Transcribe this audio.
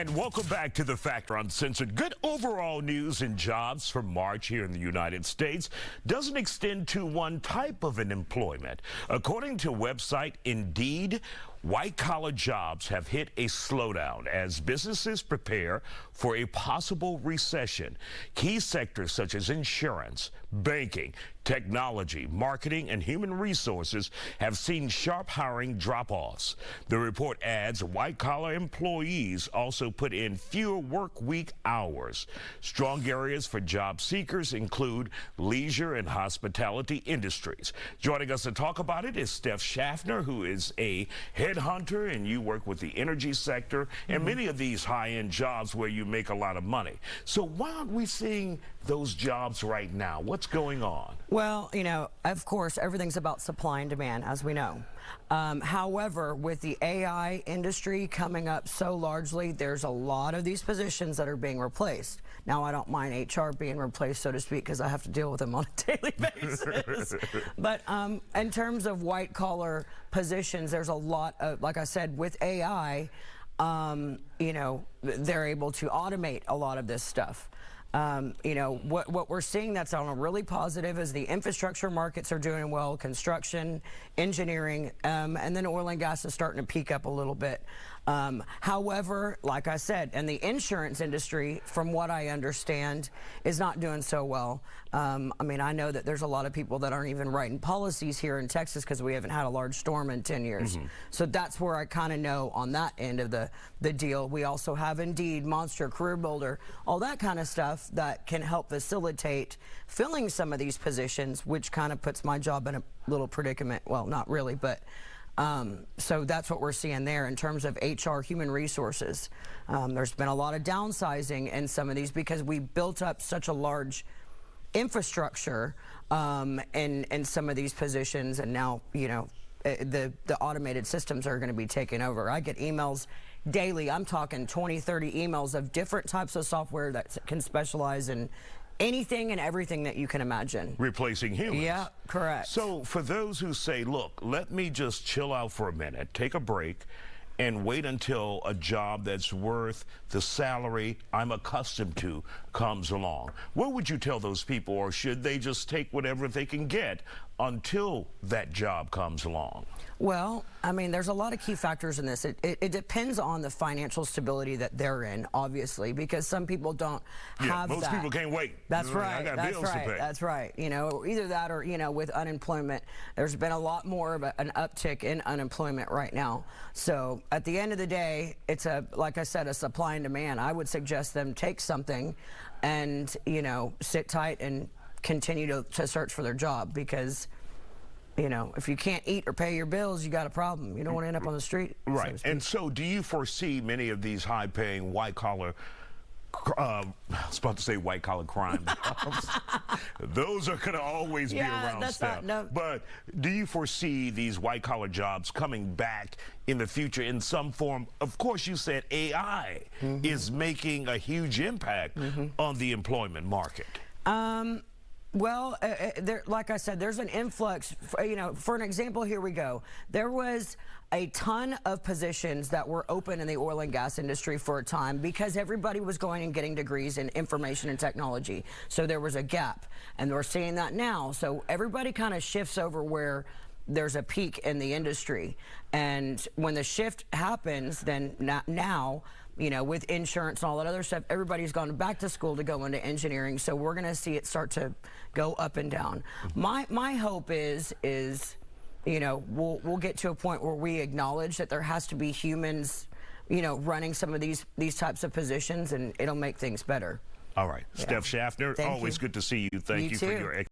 And welcome back to the Factor Uncensored. Good overall news in jobs for March here in the United States doesn't extend to one type of an employment. According to website Indeed, white-collar jobs have hit a slowdown as businesses prepare for a possible recession. Key sectors such as insurance, banking, technology, marketing, and human resources have seen sharp hiring drop-offs. The report adds white-collar employees also put in fewer work week hours. Strong areas for job seekers include leisure and hospitality industries. Joining us to talk about it is Steph Schaffner, who is a headhunter, and you work with the energy sector and many of these high-end jobs where you make a lot of money. So why aren't we seeing those jobs right now? What's going on? Well, you know, of course, everything's about supply and demand, as we know. However, with the AI industry coming up so largely, there's a lot of these positions that are being replaced. Now, I don't mind HR being replaced, so to speak, because I have to deal with them on a daily basis. But in terms of white-collar positions, there's a lot of, like I said, with AI, you know, they're able to automate a lot of this stuff. You know, what we're seeing that's on a really positive is the infrastructure markets are doing well, construction, engineering, and then oil and gas is starting to peak up a little bit. However, like I said, and the insurance industry, from what I understand, is not doing so well. I mean, I know that there's a lot of people that aren't even writing policies here in Texas because we haven't had a large storm in 10 years. So that's where I kind of know on that end of the deal. We also have Indeed, Monster, Career Builder, all that kind of stuff that can help facilitate filling some of these positions, which kind of puts my job in a little predicament. Well, not really, but so that's what we're seeing there in terms of HR, human resources. There's been a lot of downsizing in some of these because we built up such a large infrastructure in some of these positions, and now, you know, the automated systems are going to be taking over. I get emails daily. I'm talking 20, 30 emails of different types of software that can specialize in anything and everything that you can imagine. Replacing humans. Yeah, correct. So for those who say, look, let me just chill out for a minute, take a break, and wait until a job that's worth the salary I'm accustomed to comes along, what would you tell those people? Or should they just take whatever they can get until that job comes along? Well, I mean, there's a lot of key factors in this. It depends on the financial stability that they're in, obviously, because some people don't have that. Most people can't wait. That's right. I got That's bills right. to pay. That's right. You know, either that or, you know, with unemployment, there's been a lot more of an uptick in unemployment right now. So at the end of the day, it's like I said, a supply and demand. I would suggest them take something and, you know, sit tight and continue to search for their job, because, you know, if you can't eat or pay your bills, you got a problem. You don't want to end up on the street. Right. And so do you foresee many of these high-paying white-collar, I was about to say white-collar crime jobs. Those are going to always be around, that's Steph. no. But do you foresee these white-collar jobs coming back in the future in some form? Of course, you said AI is making a huge impact on the employment market. Well, like I said, there's an influx. You know, for an example, here we go. There was a ton of positions that were open in the oil and gas industry for a time because everybody was going and getting degrees in information and technology. So there was a gap, and we're seeing that now. So everybody kind of shifts over where there's a peak in the industry. And when the shift happens, then now, you know, with insurance and all that other stuff, everybody's gone back to school to go into engineering. So we're going to see it start to go up and down. My hope is, you know, we'll get to a point where we acknowledge that there has to be humans, you know, running some of these types of positions, and it'll make things better. All right. Yeah. Steph Schaffner, always good to see you. Thank you for your